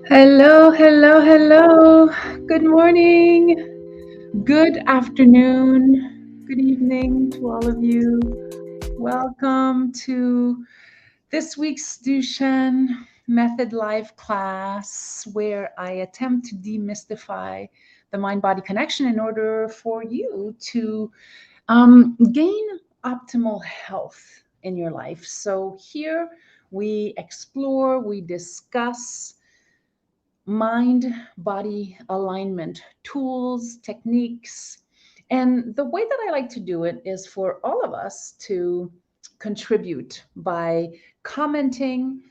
Hello, hello, hello. Good morning, good afternoon, good evening to all of you. Welcome to this week's Duchenne Method Live class, where I attempt to demystify the mind body connection in order for you to gain optimal health in your life. So, here we explore, we discuss mind body alignment tools, techniques. And the way that I like to do it is for all of us to contribute by commenting.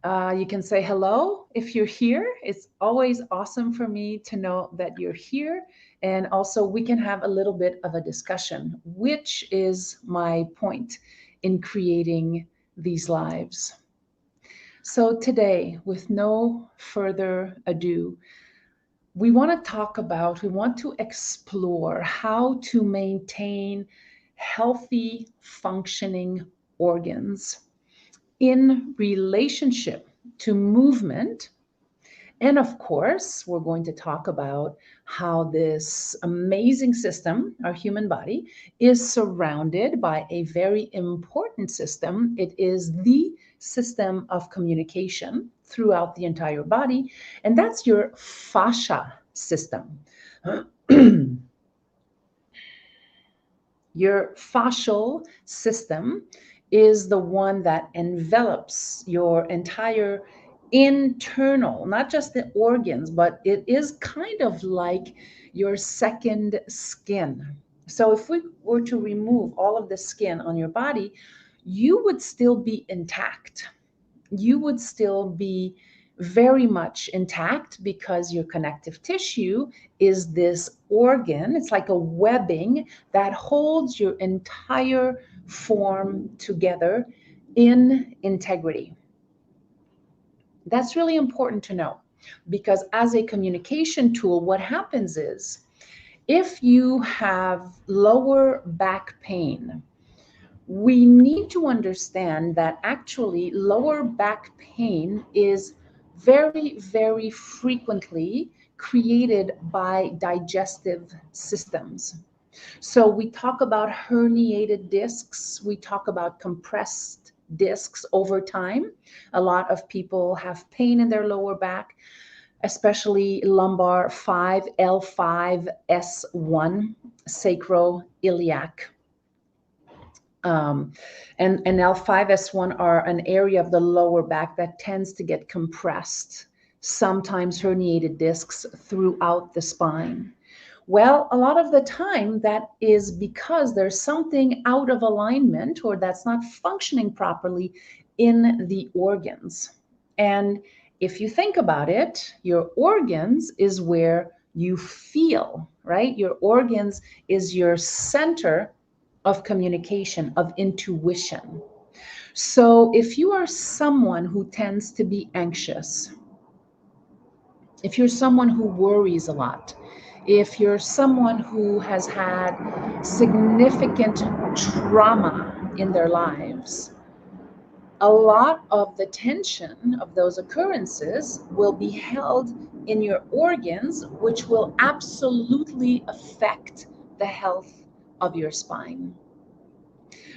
You can say hello if you're here. It's always awesome for me to know that you're here. And also, we can have a little bit of a discussion, which is my point in creating these lives. So, today, with no further ado, we want to explore how to maintain healthy functioning organs in relationship to movement. And of course, we're going to talk about how this amazing system, our human body, is surrounded by a very important system. It is the system of communication throughout the entire body, and that's your fascia system. Your fascial system is the one that envelops your entire internal, not just the organs, but it is kind of like your second skin. So if we were to remove all of the skin on your body, you would still be intact. You would still be very much intact because your connective tissue is this organ. It's like a webbing that holds your entire form together in integrity. That's really important to know because, as a communication tool, what happens is if you have lower back pain, we need to understand that actually lower back pain is very, very frequently created by digestive systems. So we talk about herniated discs, we talk about compressed discs over time. A lot of people have pain in their lower back, especially lumbar 5, L5, S1, sacroiliac. Um, and L5S1 are an area of the lower back that tends to get compressed, sometimes herniated discs throughout the spine. Well, a lot of the time that is because there's something out of alignment or that's not functioning properly in the organs. And if you think about it, your organs is where you feel, right? Your organs is your center of communication, of intuition. So if you are someone who tends to be anxious, if you're someone who worries a lot, if you're someone who has had significant trauma in their lives, a lot of the tension of those occurrences will be held in your organs, which will absolutely affect the health of your spine.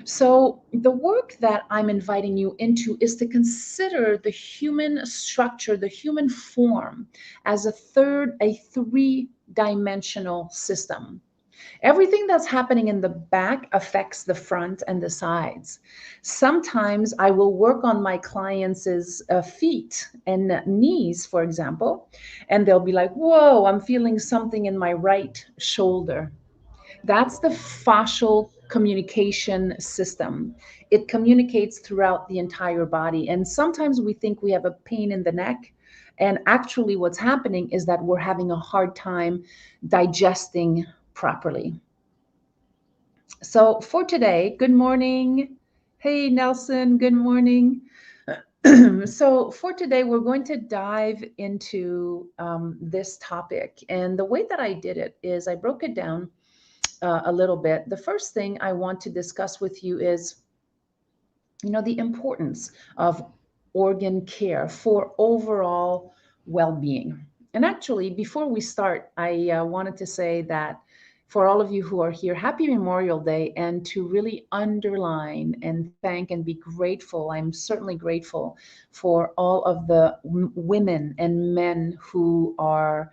So, the work that I'm inviting you into is to consider the human structure, the human form, as a three-dimensional system. Everything that's happening in the back affects the front and the sides. Sometimes I will work on my clients' feet and knees, for example, and they'll be like, whoa, I'm feeling something in my right shoulder. That's the fascial communication system. It communicates throughout the entire body. And sometimes we think we have a pain in the neck. And actually, what's happening is that we're having a hard time digesting properly. So, for today, good morning. Hey, Nelson, good morning. So, for today, we're going to dive into this topic. And the way that I did it is I broke it down a little bit. The first thing I want to discuss with you is, the importance of organ care for overall well-being. And actually, before we start, I wanted to say that for all of you who are here, happy Memorial Day, and to really underline and thank and be grateful. I'm certainly grateful for all of the women and men who are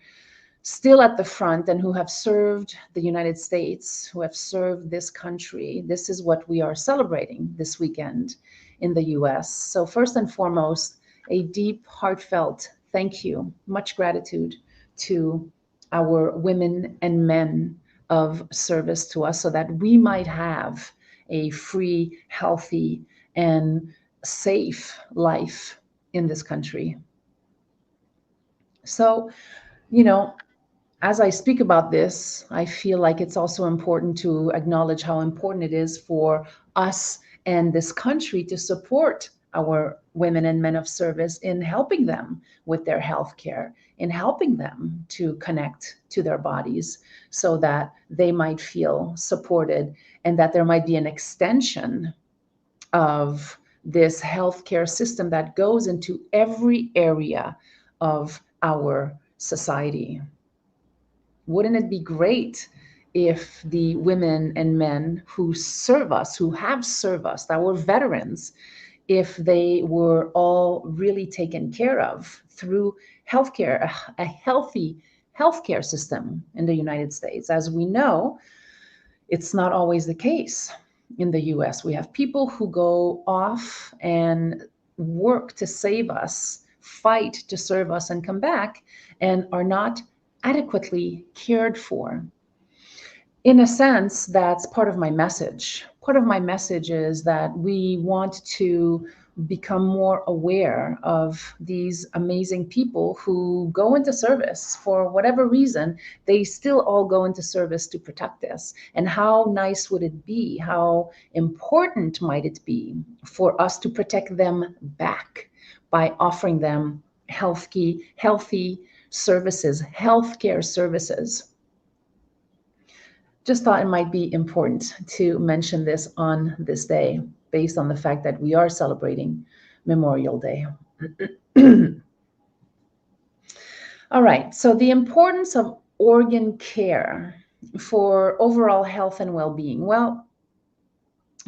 still at the front and who have served the United States, who have served this country. This is what we are celebrating this weekend in the US. So, first and foremost, a deep, heartfelt thank you, much gratitude to our women and men of service to us so that we might have a free, healthy, and safe life in this country. So, you know, as I speak about this, I feel like it's also important to acknowledge how important it is for us and this country to support our women and men of service in helping them with their health care, in helping them to connect to their bodies so that they might feel supported and that there might be an extension of this healthcare system that goes into every area of our society. Wouldn't it be great if the women and men who serve us, who have served us, our veterans, if they were all really taken care of through healthcare, a healthy healthcare system in the United States? As we know, it's not always the case in the US. We have people who go off and work to save us, fight to serve us, and come back and are not adequately cared for. In a sense, that's part of my message. Part of my message is that we want to become more aware of these amazing people who go into service for whatever reason. They still all go into service to protect us. And how nice would it be? How important might it be for us to protect them back by offering them healthy services, healthcare services? Just thought it might be important to mention this on this day, based on the fact that we are celebrating Memorial Day. All right, so the importance of organ care for overall health and well-being. Well,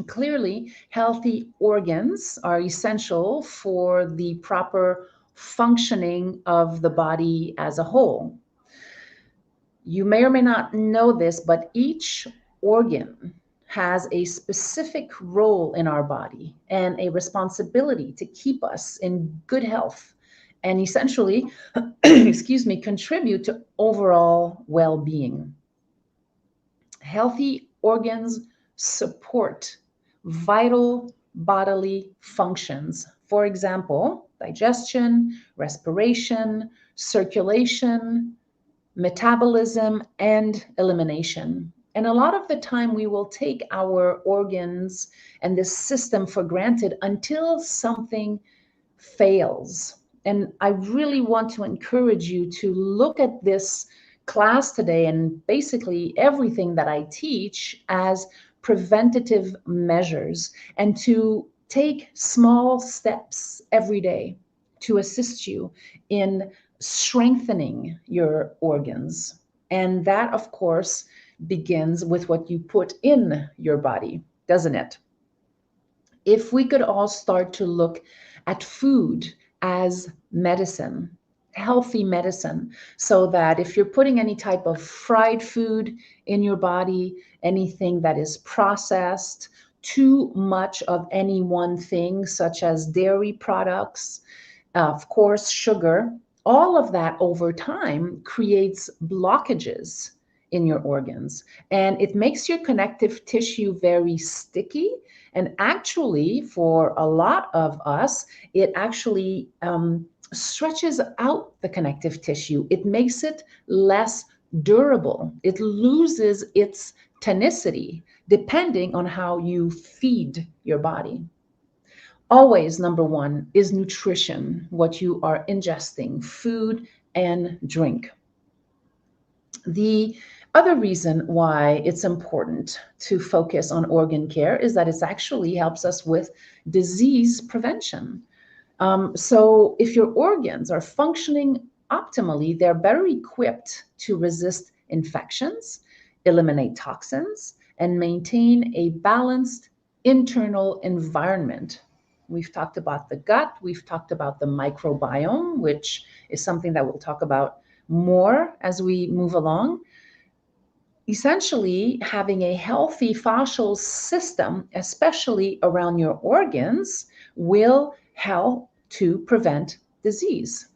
clearly, healthy organs are essential for the proper functioning of the body as a whole. You may or may not know this, but each organ has a specific role in our body and a responsibility to keep us in good health and essentially, excuse me, contribute to overall well-being. Healthy organs support vital bodily functions. For example, digestion, respiration, circulation, metabolism, and elimination. And a lot of the time we will take our organs and this system for granted until something fails. And I really want to encourage you to look at this class today and basically everything that I teach as preventative measures and to take small steps every day to assist you in strengthening your organs. And that, of course, begins with what you put in your body, doesn't it? If we could all start to look at food as medicine, healthy medicine, so that if you're putting any type of fried food in your body, anything that is processed, too much of any one thing, such as dairy products, of course, sugar, all of that over time creates blockages in your organs. And it makes your connective tissue very sticky. And actually, for a lot of us, it actually stretches out the connective tissue. It makes it less durable. It loses its tonicity depending on how you feed your body. Always, number one is nutrition, what you are ingesting, food and drink. The other reason why it's important to focus on organ care is that it actually helps us with disease prevention. So if your organs are functioning optimally, they're better equipped to resist infections, eliminate toxins, and maintain a balanced internal environment. We've talked about the gut, we've talked about the microbiome, which is something that we'll talk about more as we move along. Essentially, having a healthy fascial system, especially around your organs, will help to prevent disease.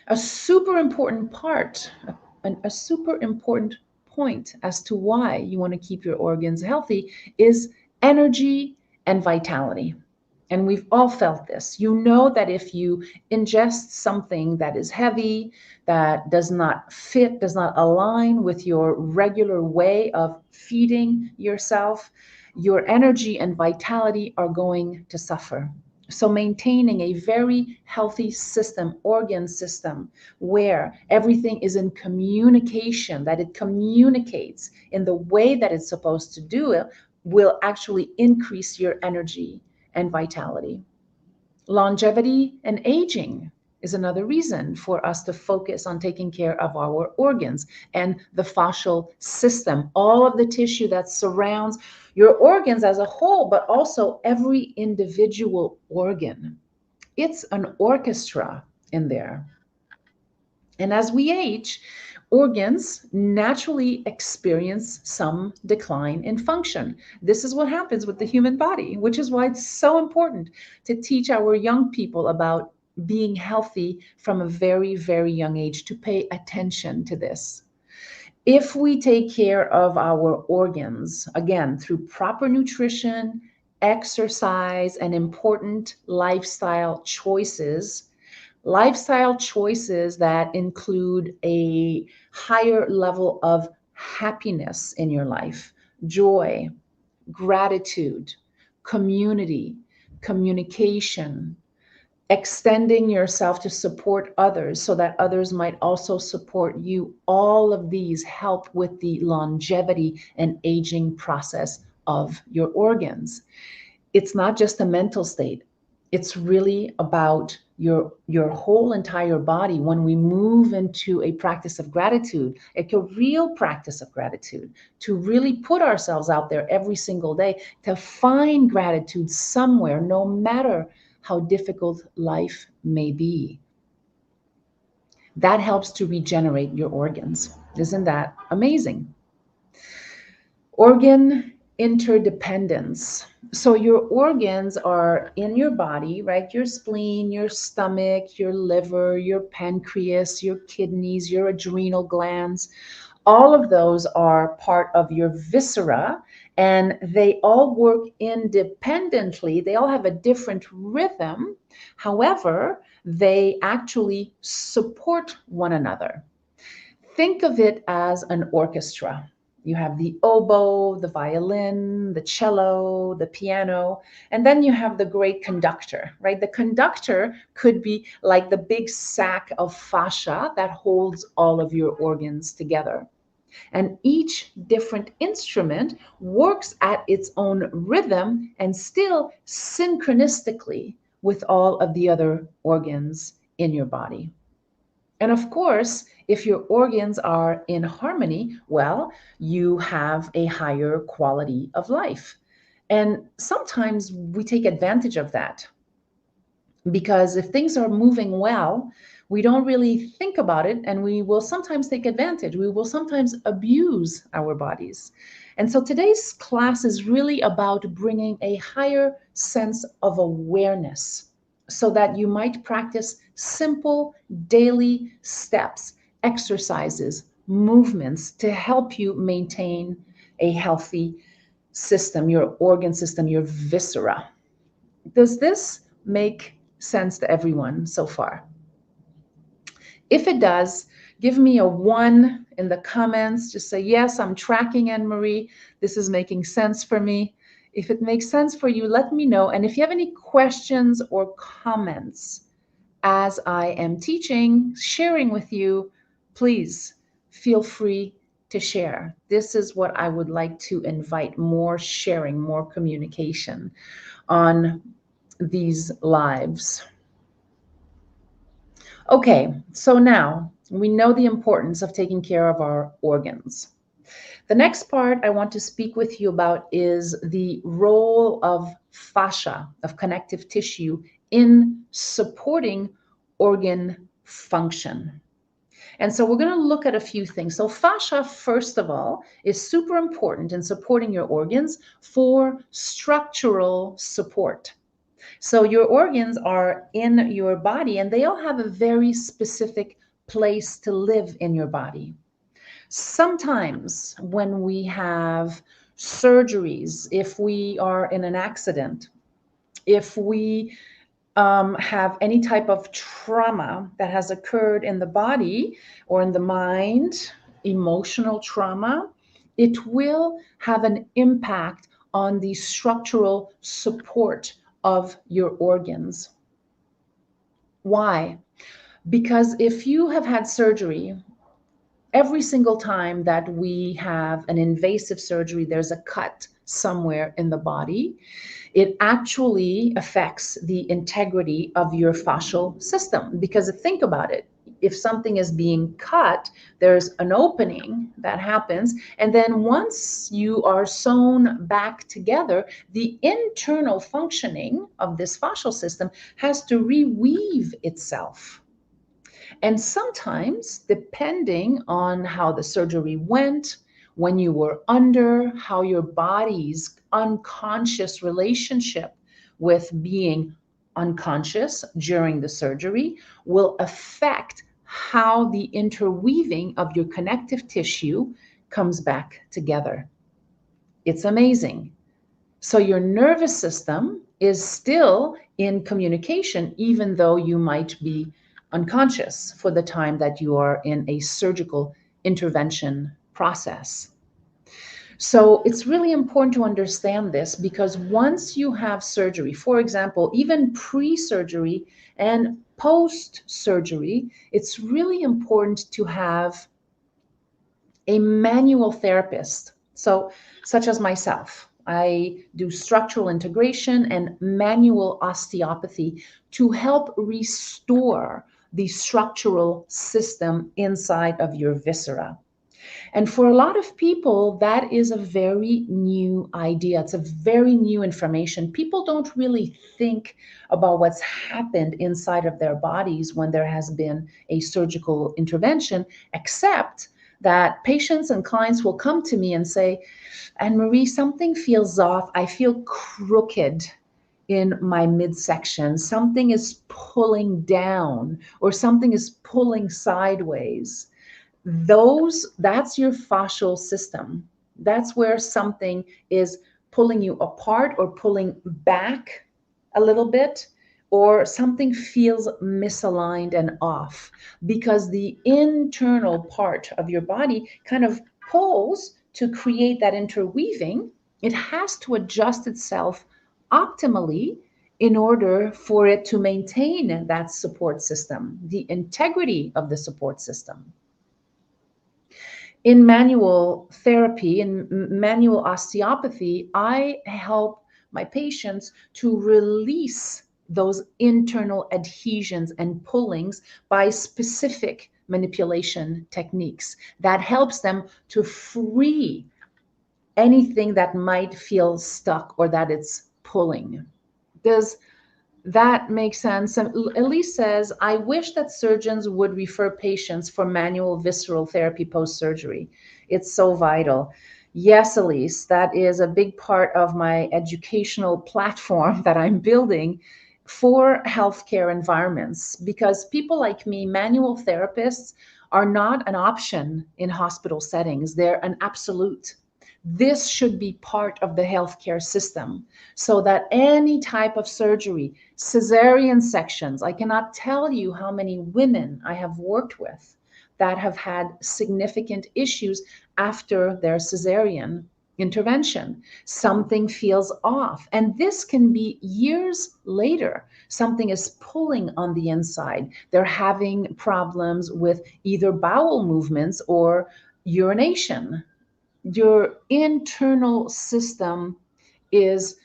A super important part, a super important point as to why you want to keep your organs healthy is energy and vitality. And we've all felt this. You know that if you ingest something that is heavy, that does not fit, does not align with your regular way of feeding yourself, your energy and vitality are going to suffer. So maintaining a very healthy system, organ system, where everything is in communication, that it communicates in the way that it's supposed to do it, will actually increase your energy and vitality. Longevity and aging is another reason for us to focus on taking care of our organs and the fascial system, all of the tissue that surrounds your organs as a whole, but also every individual organ. It's an orchestra in there. And as we age, organs naturally experience some decline in function. This is what happens with the human body, which is why it's so important to teach our young people about being healthy from a very, very young age, to pay attention to this. If we take care of our organs, again, through proper nutrition, exercise, and important lifestyle choices that include a higher level of happiness in your life, joy, gratitude, community, communication, extending yourself to support others so that others might also support you. All of these help with the longevity and aging process of your organs. It's not just a mental state. It's really about your whole entire body. When we move into a practice of gratitude, like a real practice of gratitude, to really put ourselves out there every single day, to find gratitude somewhere, no matter how difficult life may be. That helps to regenerate your organs. Isn't that amazing? Organ interdependence. So your organs are in your body, right? Your spleen, your stomach, your liver, your pancreas, your kidneys, your adrenal glands. All of those are part of your viscera, and they all work independently. They all have a different rhythm. However, they actually support one another. Think of it as an orchestra. You have the oboe, the violin, the cello, the piano, and then you have the great conductor, right? The conductor could be like the big sack of fascia that holds all of your organs together. And each different instrument works at its own rhythm and still synchronistically with all of the other organs in your body. And of course, if your organs are in harmony, well, you have a higher quality of life. And sometimes we take advantage of that, because if things are moving well, we don't really think about it, and we will sometimes take advantage. We will sometimes abuse our bodies. And so today's class is really about bringing a higher sense of awareness so that you might practice simple daily steps, exercises, movements to help you maintain a healthy system, your organ system, your viscera. Does this make sense to everyone so far? If it does, give me a 1 in the comments. Just say, yes, I'm tracking, Anne-Marie. This is making sense for me. If it makes sense for you, let me know. And if you have any questions or comments as I am teaching, sharing with you, please feel free to share. This is what I would like to invite: more sharing, more communication on these lives. Okay, so now we know the importance of taking care of our organs. The next part I want to speak with you about is the role of fascia, of connective tissue, in supporting organ function. And so we're going to look at a few things. So, fascia, first of all, is super important in supporting your organs for structural support. So, your organs are in your body and they all have a very specific place to live in your body. Sometimes when we have surgeries, if we are in an accident, if we have any type of trauma that has occurred in the body or in the mind, emotional trauma, it will have an impact on the structural support of your organs. Why? Because if you have had surgery, every single time that we have an invasive surgery, there's a cut somewhere in the body. It actually affects the integrity of your fascial system. Because think about it, if something is being cut, there's an opening that happens. And then once you are sewn back together, the internal functioning of this fascial system has to reweave itself. And sometimes, depending on how the surgery went, when you were under, how your body's unconscious relationship with being unconscious during the surgery will affect how the interweaving of your connective tissue comes back together. It's amazing. So your nervous system is still in communication, even though you might be unconscious for the time that you are in a surgical intervention process. So it's really important to understand this because once you have surgery, for example, even pre-surgery and post-surgery, it's really important to have a manual therapist. So, such as myself, I do structural integration and manual osteopathy to help restore the structural system inside of your viscera. And for a lot of people, that is a very new idea. It's a very new information. People don't really think about what's happened inside of their bodies when there has been a surgical intervention, except that patients and clients will come to me and say, Anne-Marie, something feels off. I feel crooked in my midsection. Something is pulling down or something is pulling sideways. That's your fascial system. That's where something is pulling you apart or pulling back a little bit, or something feels misaligned and off because the internal part of your body kind of pulls to create that interweaving. It has to adjust itself optimally in order for it to maintain that support system, the integrity of the support system. In manual therapy and manual osteopathy, I help my patients to release those internal adhesions and pullings by specific manipulation techniques that helps them to free anything that might feel stuck or that it's pulling. Does that makes sense. And Elise says, I wish that surgeons would refer patients for manual visceral therapy post-surgery. It's so vital. Yes, Elise, that is a big part of my educational platform that I'm building for healthcare environments, because people like me, manual therapists, are not an option in hospital settings. They're an absolute. This should be part of the healthcare system so that any type of surgery, cesarean sections, I cannot tell you how many women I have worked with that have had significant issues after their cesarean intervention. Something feels off. And this can be years later. Something is pulling on the inside. They're having problems with either bowel movements or urination. Your internal system is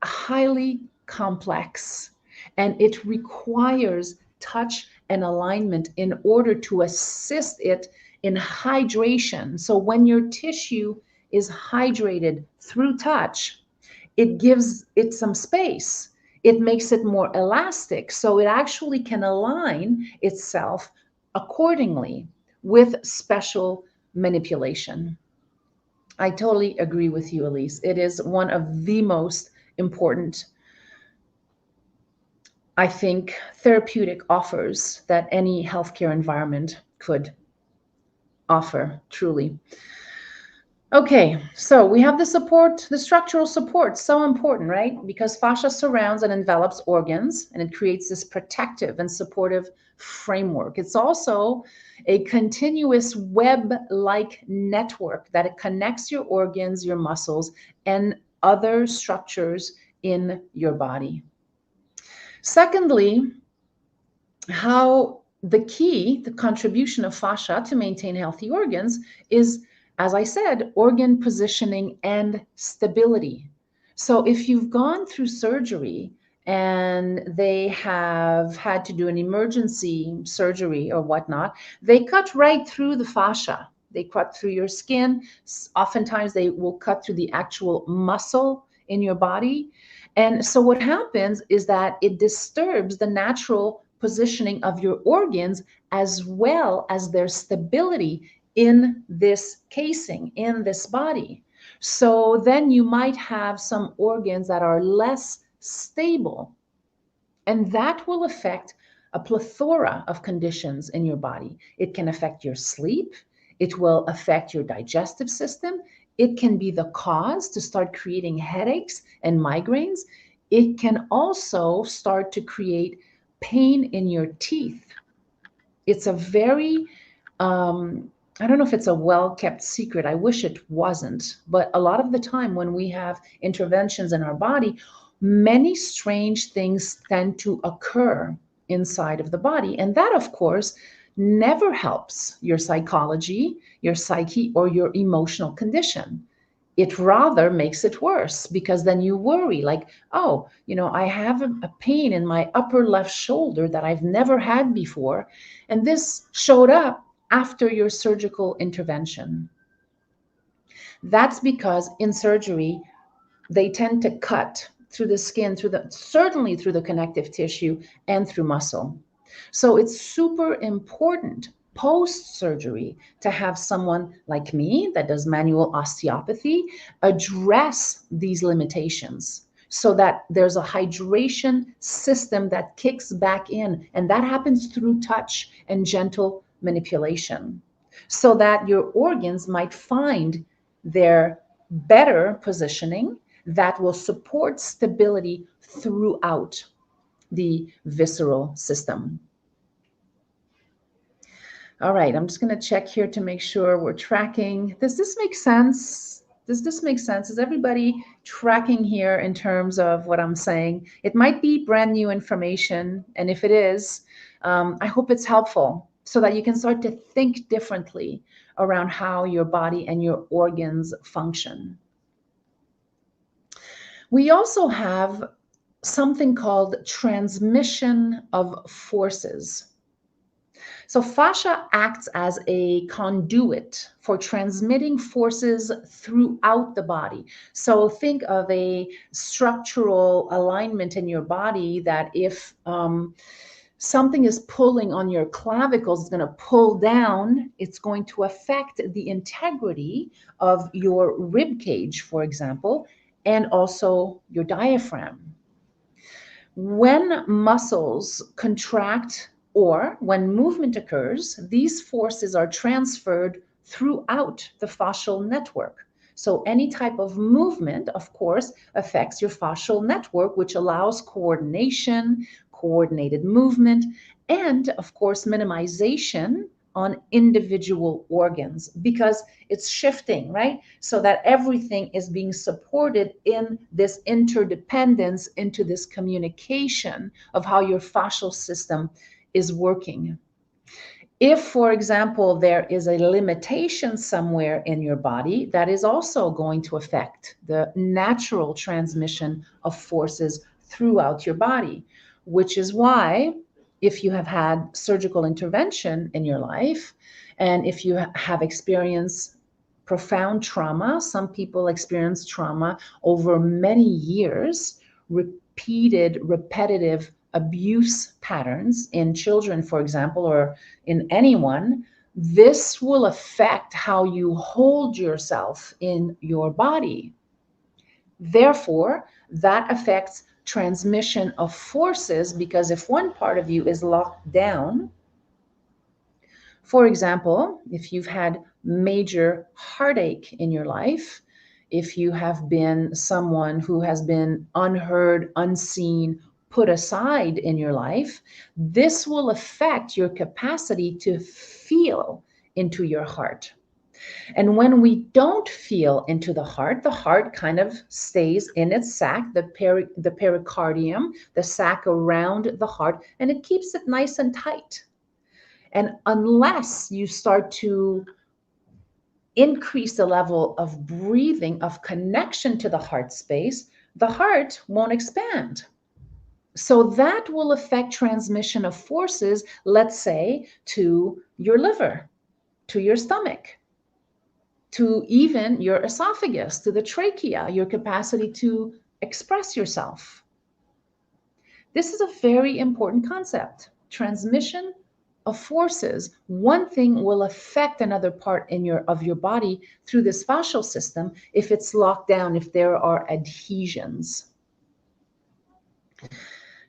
highly complex and it requires touch and alignment in order to assist it in hydration. So when your tissue is hydrated through touch, it gives it some space. It makes it more elastic, so it actually can align itself accordingly with special manipulation. I totally agree with you, Elise. It is one of the most important, I think, therapeutic offers that any healthcare environment could offer, truly. Okay, so we have the support, the structural support, so important, right? Because fascia surrounds and envelops organs, and it creates this protective and supportive framework. It's also a continuous web-like network that it connects your organs, your muscles, and other structures in your body. Secondly, how the contribution of fascia to maintain healthy organs is, as I said, organ positioning and stability. So if you've gone through surgery and they have had to do an emergency surgery or whatnot, they cut right through the fascia. They cut through your skin. Oftentimes they will cut through the actual muscle in your body. And so what happens is that it disturbs the natural positioning of your organs as well as their stability in this casing, in this body. So then you might have some organs that are less stable, and that will affect a plethora of conditions in your body. It can affect your sleep. It will affect your digestive system. It can be the cause to start creating headaches and migraines. It can also start to create pain in your teeth. It's a very, I don't know if it's a well-kept secret. I wish it wasn't. But a lot of the time when we have interventions in our body, many strange things tend to occur inside of the body. And that, of course, never helps your psychology, your psyche, or your emotional condition. It rather makes it worse, because then you worry like, oh, I have a pain in my upper left shoulder that I've never had before. And this showed up after your surgical intervention. That's because in surgery, they tend to cut through the skin, certainly through the connective tissue and through muscle. So it's super important post-surgery to have someone like me that does manual osteopathy address these limitations so that there's a hydration system that kicks back in, and that happens through touch and gentle manipulation, so that your organs might find their better positioning that will support stability throughout the visceral system. All right, I'm just going to check here to make sure we're tracking. Does this make sense? Does this make sense? Is everybody tracking here in terms of what I'm saying? It might be brand new information, and if it is, I hope it's helpful so that you can start to think differently around how your body and your organs function. We also have something called transmission of forces. So fascia acts as a conduit for transmitting forces throughout the body. So think of a structural alignment in your body that if something is pulling on your clavicles, it's going to pull down. It's going to affect the integrity of your rib cage, for example, and also your diaphragm. When muscles contract or when movement occurs, these forces are transferred throughout the fascial network. So any type of movement, of course, affects your fascial network, which allows coordination, coordinated movement, and of course, minimization on individual organs, because it's shifting, right? So that everything is being supported in this interdependence, into this communication of how your fascial system is working. If, for example, there is a limitation somewhere in your body, that is also going to affect the natural transmission of forces throughout your body, which is why if you have had surgical intervention in your life, and if you have experienced profound trauma. Some people experience trauma over many years, repeated, repetitive abuse patterns in children, for example, or in anyone. This will affect how you hold yourself in your body. Therefore, that affects transmission of forces, because if one part of you is locked down, for example, if you've had major heartache in your life, if you have been someone who has been unheard, unseen, put aside in your life, this will affect your capacity to feel into your heart. And when we don't feel into the heart kind of stays in its sac, the pericardium, the sac around the heart, and it keeps it nice and tight. And unless you start to increase the level of breathing, of connection to the heart space, the heart won't expand. So that will affect transmission of forces, let's say, to your liver, to your stomach, to even your esophagus, to the trachea, your capacity to express yourself. This is a very important concept. Transmission of forces. One thing will affect another part of your body through this fascial system if it's locked down, if there are adhesions.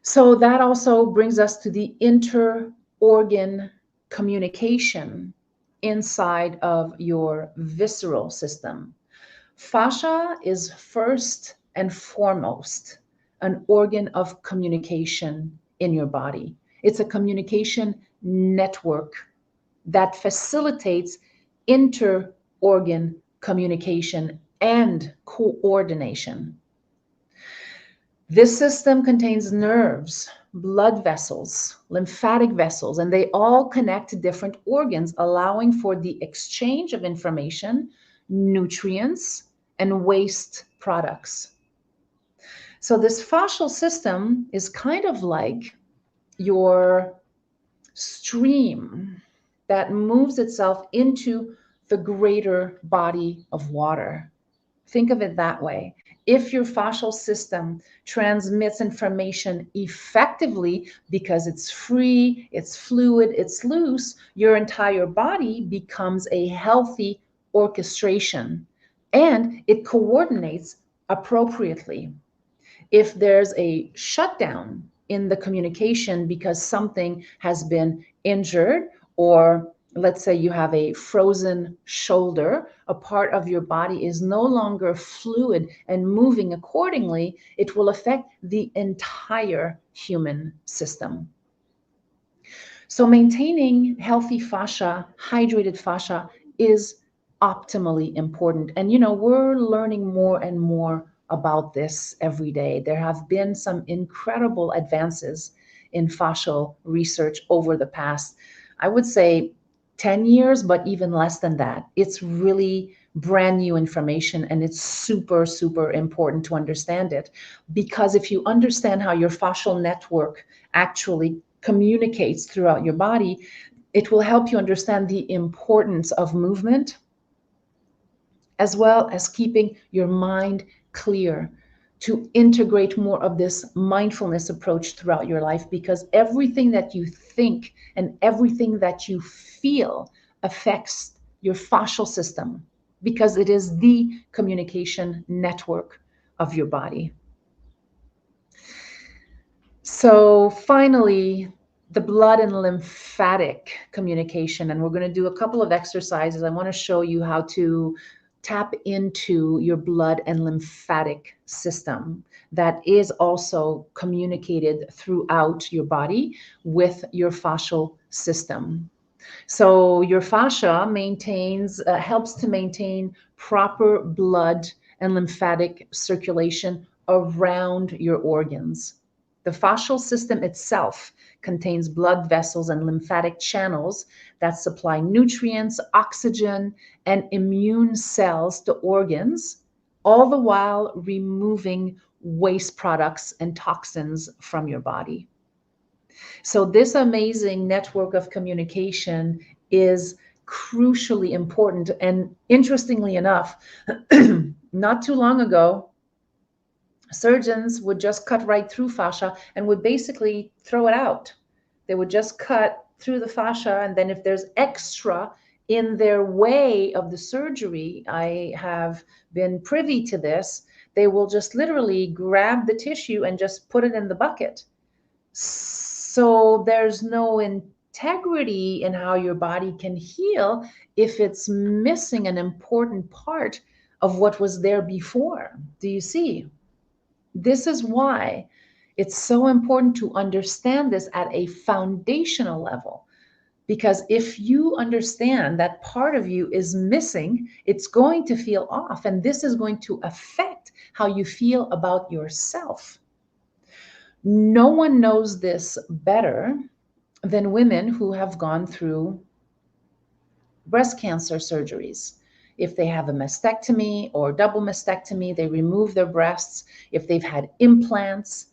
So that also brings us to the inter-organ communication inside of your visceral system. Fascia is first and foremost an organ of communication in your body. It's a communication network that facilitates inter-organ communication and coordination. This system contains nerves, blood vessels, lymphatic vessels, and they all connect to different organs, allowing for the exchange of information, nutrients, and waste products. So this fascial system is kind of like your stream that moves itself into the greater body of water. Think of it that way. If your fascial system transmits information effectively because it's free, it's fluid, it's loose, your entire body becomes a healthy orchestration and it coordinates appropriately. If there's a shutdown in the communication because something has been injured, or let's say you have a frozen shoulder, a part of your body is no longer fluid and moving accordingly, it will affect the entire human system. So maintaining healthy fascia, hydrated fascia, is optimally important. And we're learning more and more about this every day. There have been some incredible advances in fascial research over the past, I would say, 10 years, but even less than that. It's really brand new information, and it's super, super important to understand it. Because if you understand how your fascial network actually communicates throughout your body, it will help you understand the importance of movement, as well as keeping your mind clear, to integrate more of this mindfulness approach throughout your life, because everything that you think and everything that you feel affects your fascial system, because it is the communication network of your body. So finally, the blood and lymphatic communication, and we're going to do a couple of exercises. I want to show you how to tap into your blood and lymphatic system that is also communicated throughout your body with your fascial system. So your fascia helps to maintain proper blood and lymphatic circulation around your organs. The fascial system itself contains blood vessels and lymphatic channels that supply nutrients, oxygen, and immune cells to organs, all the while removing waste products and toxins from your body. So this amazing network of communication is crucially important. And interestingly enough, not too long ago, surgeons would just cut right through fascia and would basically throw it out. They would just cut through the fascia, and then if there's extra in their way of the surgery, I have been privy to this, they will just literally grab the tissue and just put it in the bucket. So there's no integrity in how your body can heal if it's missing an important part of what was there before. Do you see? This is why it's so important to understand this at a foundational level. Because if you understand that part of you is missing, it's going to feel off. And this is going to affect how you feel about yourself. No one knows this better than women who have gone through breast cancer surgeries. If they have a mastectomy or double mastectomy, they remove their breasts. If they've had implants,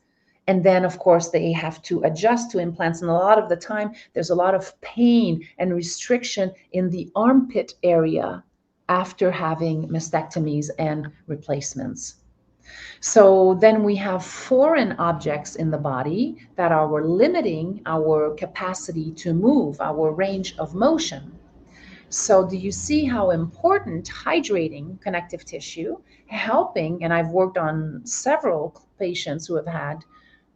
and then of course they have to adjust to implants. And a lot of the time, there's a lot of pain and restriction in the armpit area after having mastectomies and replacements. So then we have foreign objects in the body that are limiting our capacity to move, our range of motion. So do you see how important hydrating connective tissue, helping, and I've worked on several patients who have had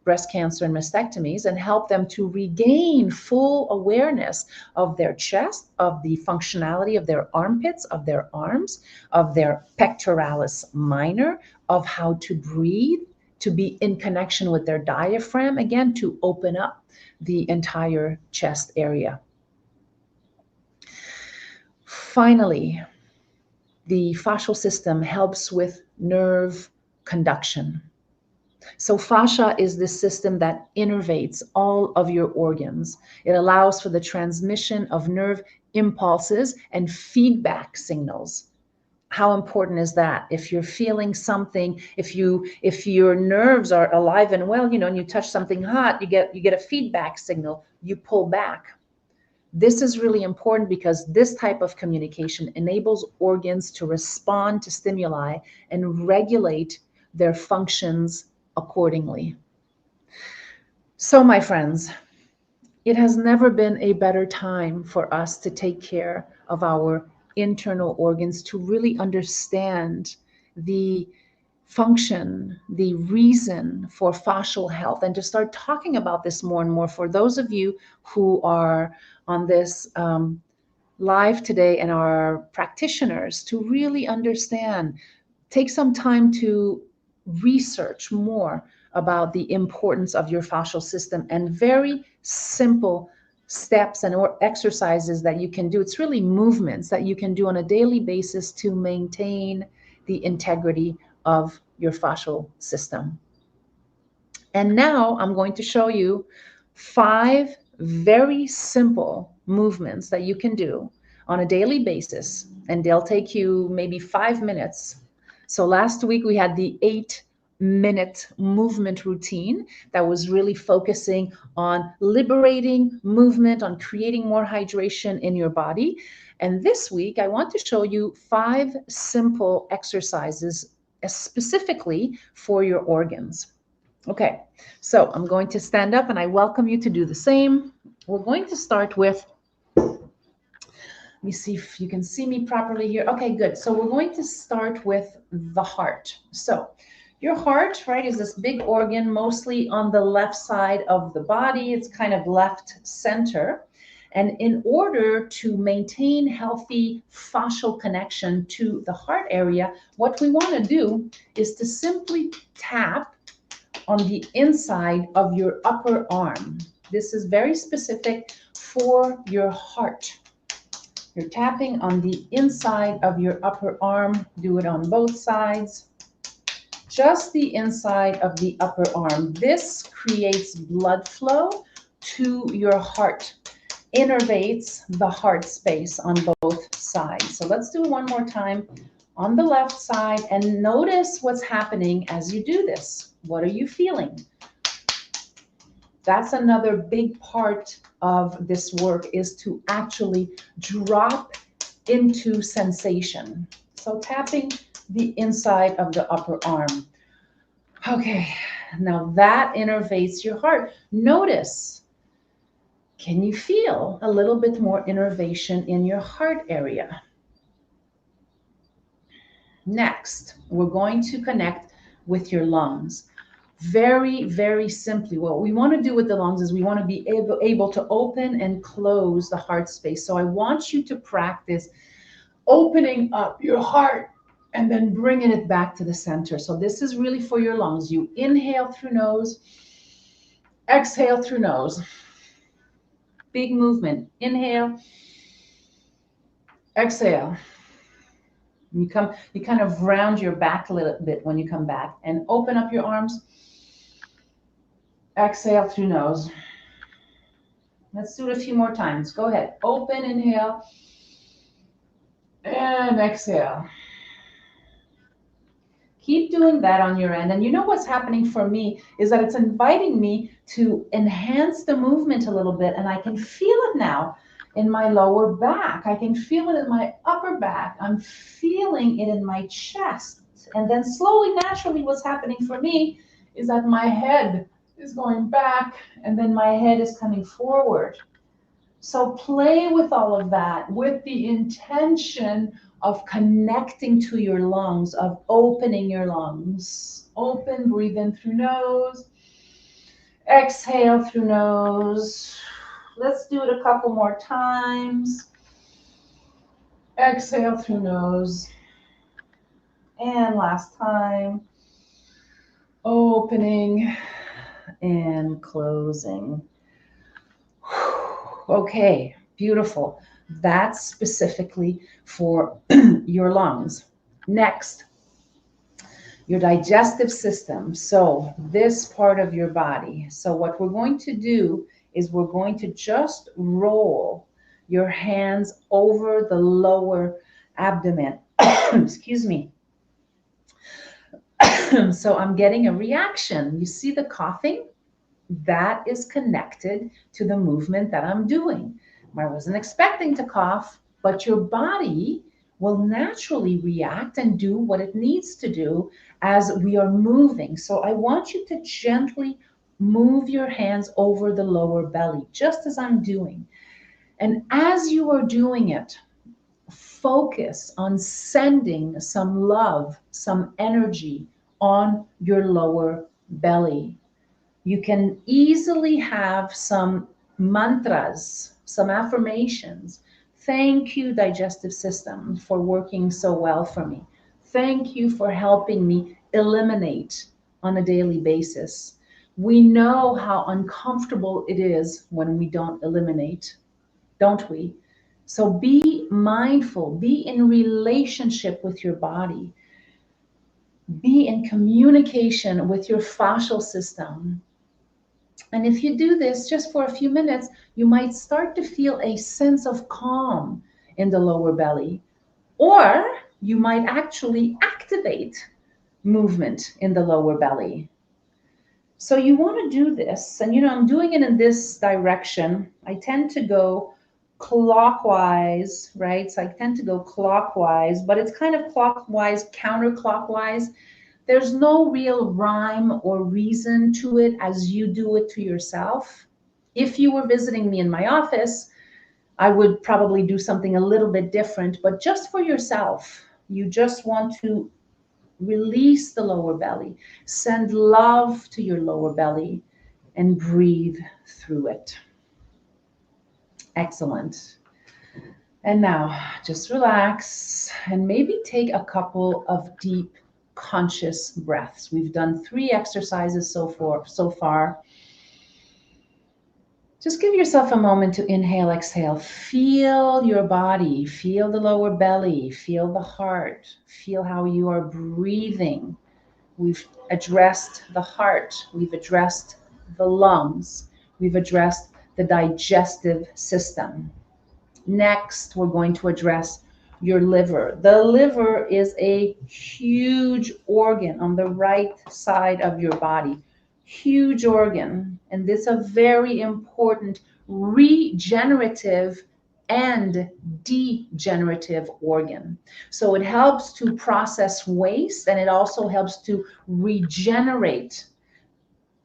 breast cancer and mastectomies and help them to regain full awareness of their chest, of the functionality of their armpits, of their arms, of their pectoralis minor, of how to breathe, to be in connection with their diaphragm, again, to open up the entire chest area. Finally, the fascial system helps with nerve conduction. So fascia is the system that innervates all of your organs. It allows for the transmission of nerve impulses and feedback signals. How important is that? If you're feeling something, if your nerves are alive and well, and you touch something hot, you get a feedback signal, you pull back. This is really important because this type of communication enables organs to respond to stimuli and regulate their functions accordingly. So, my friends, it has never been a better time for us to take care of our internal organs, to really understand the function, the reason for fascial health, and to start talking about this more and more. For those of you who are on this live today and are practitioners, to really understand, take some time to research more about the importance of your fascial system and very simple steps and or exercises that you can do. It's really movements that you can do on a daily basis to maintain the integrity of your fascial system. And now I'm going to show you 5 very simple movements that you can do on a daily basis, and they'll take you maybe 5 minutes. So last week we had the 8-minute movement routine that was really focusing on liberating movement, on creating more hydration in your body. And this week I want to show you 5 simple exercises specifically for your organs. Okay, so I'm going to stand up and I welcome you to do the same. We're going to start with, let me see if you can see me properly here. Okay, good. So we're going to start with the heart. So your heart, right, is this big organ mostly on the left side of the body. It's kind of left center. And in order to maintain healthy fascial connection to the heart area, what we want to do is to simply tap on the inside of your upper arm. This is very specific for your heart. You're tapping on the inside of your upper arm. Do it on both sides. Just the inside of the upper arm. This creates blood flow to your heart, innervates the heart space on both sides. So let's do it one more time on the left side and notice what's happening as you do this. What are you feeling? That's another big part of this work, is to actually drop into sensation. So tapping the inside of the upper arm. Okay, now that innervates your heart. Notice, can you feel a little bit more innervation in your heart area? Next, we're going to connect with your lungs. Very, very simply, what we want to do with the lungs is we want to be able to open and close the heart space. So I want you to practice opening up your heart and then bringing it back to the center. So this is really for your lungs. You inhale through nose, exhale through nose. Big movement. Inhale, exhale. You kind of round your back a little bit when you come back, and open up your arms. Exhale through nose. Let's do it a few more times. Go ahead. Open, inhale, and exhale. Keep doing that on your end. And you know what's happening for me is that it's inviting me to enhance the movement a little bit, and I can feel it now in my lower back. I can feel it in my upper back. I'm feeling it in my chest. And then slowly, naturally, what's happening for me is that my head is going back, and then my head is coming forward. So play with all of that with the intention of connecting to your lungs, of opening your lungs. Open, breathe in through nose. Exhale through nose. Let's do it a couple more times. Exhale through nose. And last time. Opening and closing. Okay, beautiful. That's specifically for your lungs. Next, your digestive system. So this part of your body. So what we're going to do is we're going to just roll your hands over the lower abdomen. Excuse me. So I'm getting a reaction. You see the coughing? That is connected to the movement that I'm doing. I wasn't expecting to cough, but your body will naturally react and do what it needs to do as we are moving. So I want you to gently move your hands over the lower belly, just as I'm doing. And as you are doing it, focus on sending some love, some energy on your lower belly. You can easily have some mantras, some affirmations. Thank you, digestive system, for working so well for me. Thank you for helping me eliminate on a daily basis. We know how uncomfortable it is when we don't eliminate, don't we? So be mindful, be in relationship with your body, be in communication with your fascial system. And if you do this just for a few minutes, you might start to feel a sense of calm in the lower belly, or you might actually activate movement in the lower belly. So you want to do this, and I'm doing it in this direction. I tend to go clockwise, right? So I tend to go clockwise, but it's kind of clockwise, counterclockwise. There's no real rhyme or reason to it as you do it to yourself. If you were visiting me in my office, I would probably do something a little bit different, but just for yourself, you just want to release the lower belly, send love to your lower belly, and breathe through it. Excellent. And now just relax and maybe take a couple of deep conscious breaths. We've done 3 exercises so far. Just give yourself a moment to inhale, exhale. Feel your body, feel the lower belly, feel the heart, feel how you are breathing. We've addressed the heart, we've addressed the lungs, we've addressed the digestive system. Next, we're going to address your liver. The liver is a huge organ on the right side of your body, huge organ, and this is a very important regenerative and degenerative organ. So it helps to process waste, and it also helps to regenerate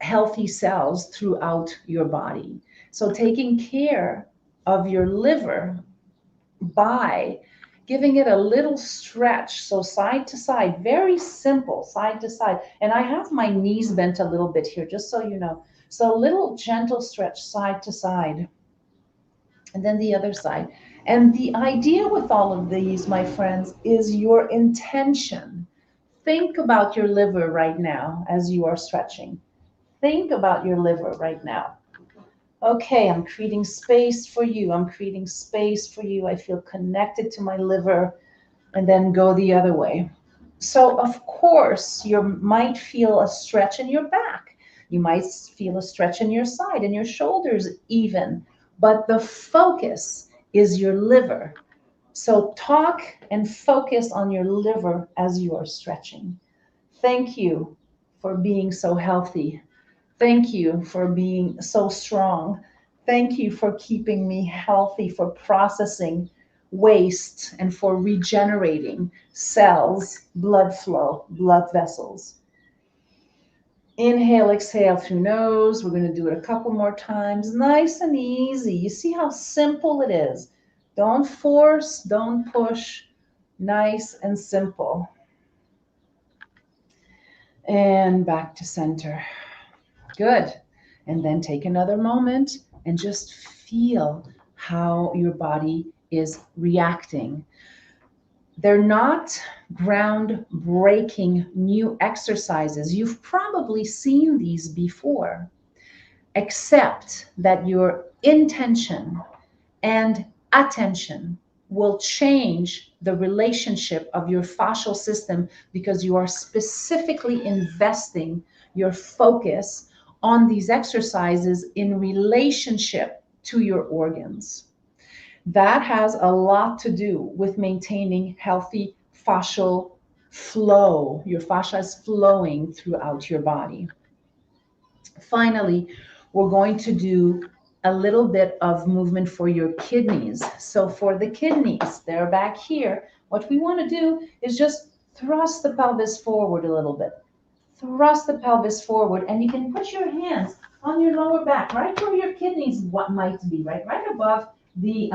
healthy cells throughout your body. So taking care of your liver by giving it a little stretch, so side to side, very simple, side to side. And I have my knees bent a little bit here, just so you know. So a little gentle stretch side to side, and then the other side. And the idea with all of these, my friends, is your intention. Think about your liver right now as you are stretching. Think about your liver right now. Okay, I'm creating space for you. I'm creating space for you. I feel connected to my liver, and then go the other way. So, of course, you might feel a stretch in your back. You might feel a stretch in your side and your shoulders, even. But the focus is your liver. So, talk and focus on your liver as you are stretching. Thank you for being so healthy. Thank you for being so strong. Thank you for keeping me healthy, for processing waste, and for regenerating cells, blood flow, blood vessels. Inhale, exhale through nose. We're going to do it a couple more times. Nice and easy. You see how simple it is. Don't force, don't push. Nice and simple. And back to center. Good. And then take another moment and just feel how your body is reacting. They're not ground-breaking new exercises. You've probably seen these before, except that your intention and attention will change the relationship of your fascial system, because you are specifically investing your focus on these exercises in relationship to your organs. That has a lot to do with maintaining healthy fascial flow. Your fascia is flowing throughout your body. Finally, we're going to do a little bit of movement for your kidneys. So for the kidneys, they're back here. What we want to do is just thrust the pelvis forward a little bit. Thrust the pelvis forward, and you can put your hands on your lower back, right where your kidneys might be, right above the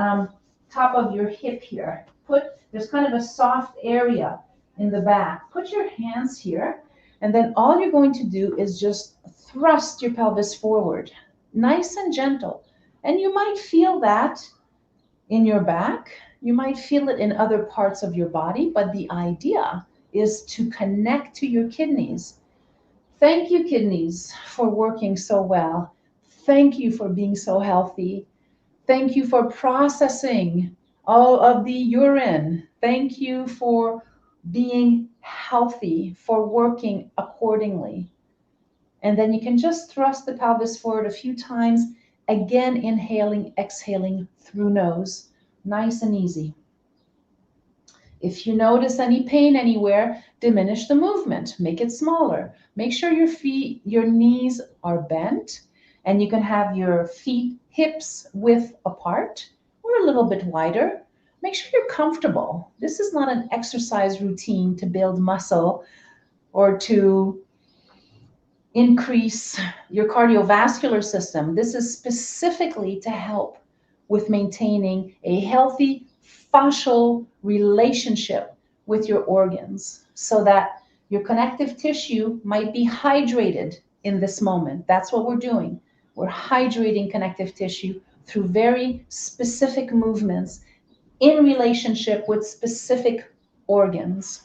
top of your hip here. There's kind of a soft area in the back. Put your hands here, and then all you're going to do is just thrust your pelvis forward, nice and gentle. And you might feel that in your back. You might feel it in other parts of your body, but the idea is to connect to your kidneys. Thank you, kidneys, for working so well. Thank you for being so healthy. Thank you for processing all of the urine. Thank you for being healthy, for working accordingly. And then you can just thrust the pelvis forward a few times, again inhaling, exhaling through nose, nice and easy. If you notice any pain anywhere, diminish the movement, make it smaller. Make sure your knees are bent, and you can have your feet hips width apart or a little bit wider. Make sure you're comfortable. This is not an exercise routine to build muscle or to increase your cardiovascular system. This is specifically to help with maintaining a healthy fascial relationship with your organs, so that your connective tissue might be hydrated in this moment. That's what we're doing. We're hydrating connective tissue through very specific movements in relationship with specific organs.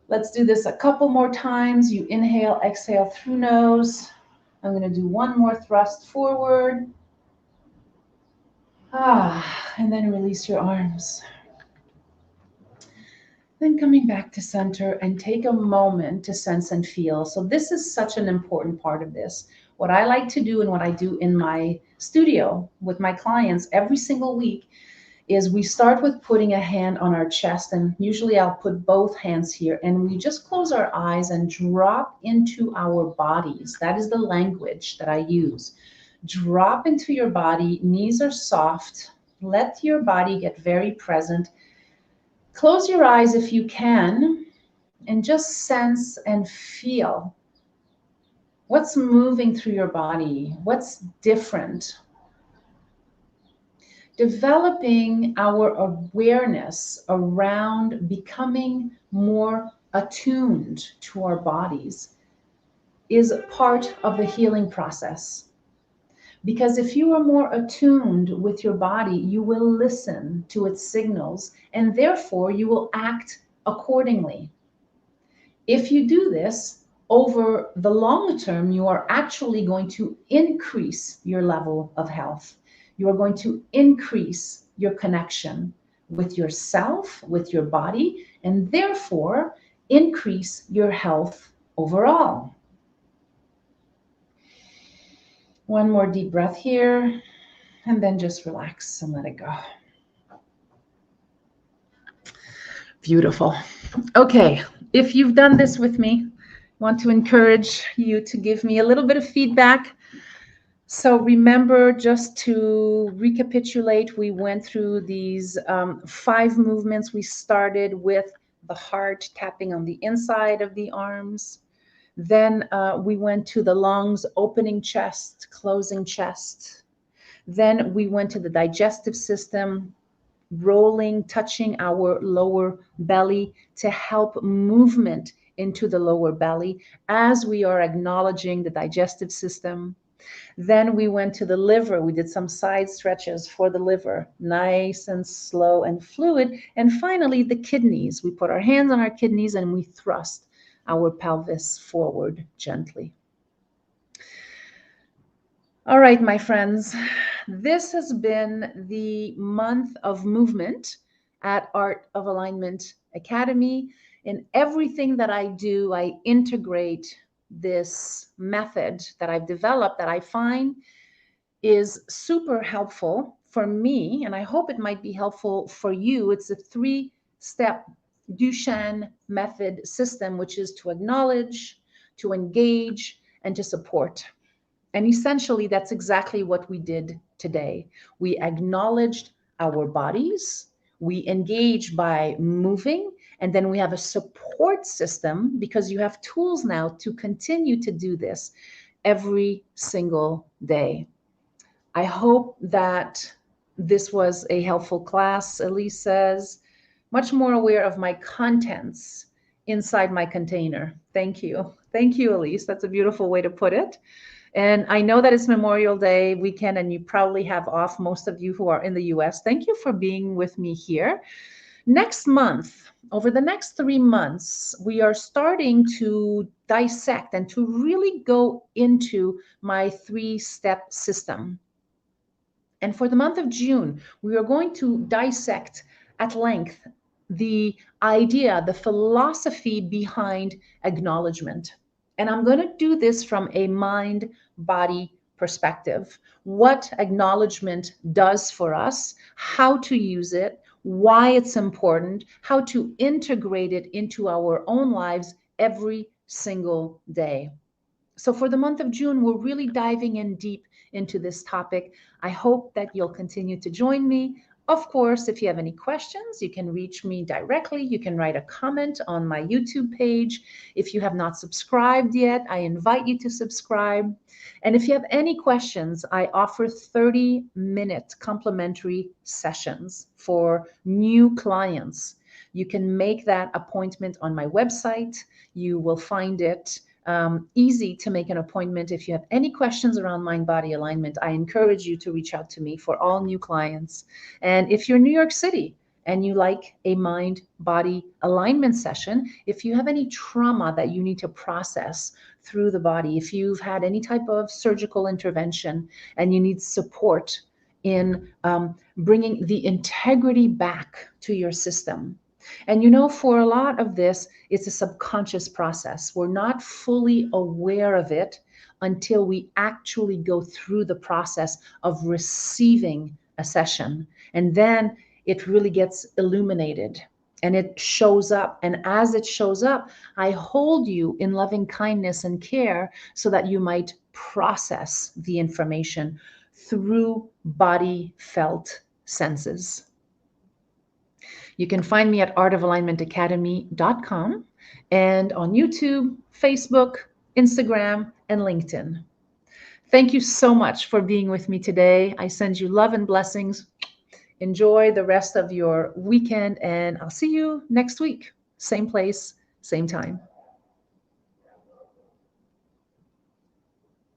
Let's do this a couple more times. You inhale, exhale through nose. I'm going to do one more thrust forward. And then release your arms. Then coming back to center, and take a moment to sense and feel. So this is such an important part of this. What I like to do, and what I do in my studio with my clients every single week, is we start with putting a hand on our chest, and usually I'll put both hands here, and we just close our eyes and drop into our bodies. That is the language that I use. Drop into your body, knees are soft, let your body get very present. Close your eyes if you can, and just sense and feel what's moving through your body, what's different. Developing our awareness around becoming more attuned to our bodies is part of the healing process. Because if you are more attuned with your body, you will listen to its signals and therefore you will act accordingly. If you do this over the long term, you are actually going to increase your level of health. You are going to increase your connection with yourself, with your body, and therefore increase your health overall. One more deep breath here, and then just relax and let it go. Beautiful. Okay, if you've done this with me, I want to encourage you to give me a little bit of feedback. So remember, just to recapitulate, we went through these 5 movements. We started with the heart tapping on the inside of the arms. Then we went to the lungs, opening chest, closing chest. Then we went to the digestive system, rolling, touching our lower belly to help movement into the lower belly as we are acknowledging the digestive system. Then we went to the liver. We did some side stretches for the liver, nice and slow and fluid. And finally, the kidneys. We put our hands on our kidneys and we thrust our pelvis forward gently. All right, my friends, this has been the month of movement at Art of Alignment Academy. In everything that I do, I integrate this method that I've developed that I find is super helpful for me, and I hope it might be helpful for you. It's a 3-step Duchenne method system, which is to acknowledge, to engage, and to support. And essentially, that's exactly what we did today. We acknowledged our bodies, we engaged by moving, and then we have a support system because you have tools now to continue to do this every single day. I hope that this was a helpful class. Elise says, much more aware of my contents inside my container. Thank you. Thank you, Elise. That's a beautiful way to put it. And I know that it's Memorial Day weekend and you probably have off, most of you who are in the US. Thank you for being with me here. Next month, over the next 3 months, we are starting to dissect and to really go into my 3-step system. And for the month of June, we are going to dissect at length the idea, the philosophy behind acknowledgement. And I'm going to do this from a mind-body perspective. What acknowledgement does for us, how to use it, why it's important, how to integrate it into our own lives every single day. So for the month of June, we're really diving in deep into this topic. I hope that you'll continue to join me. Of course, if you have any questions, you can reach me directly. You can write a comment on my YouTube page. If you have not subscribed yet, I invite you to subscribe. And if you have any questions, I offer 30-minute complimentary sessions for new clients. You can make that appointment on my website. You will find it easy to make an appointment. If you have any questions around mind-body alignment, I encourage you to reach out to me for all new clients. And if you're in New York City and you like a mind-body alignment session, if you have any trauma that you need to process through the body, if you've had any type of surgical intervention and you need support in bringing the integrity back to your system. And you know, for a lot of this, it's a subconscious process. We're not fully aware of it until we actually go through the process of receiving a session. And then it really gets illuminated and it shows up. And as it shows up, I hold you in loving kindness and care so that you might process the information through body felt senses. You can find me at artofalignmentacademy.com and on YouTube, Facebook, Instagram, and LinkedIn. Thank you so much for being with me today. I send you love and blessings. Enjoy the rest of your weekend, and I'll see you next week. Same place, same time.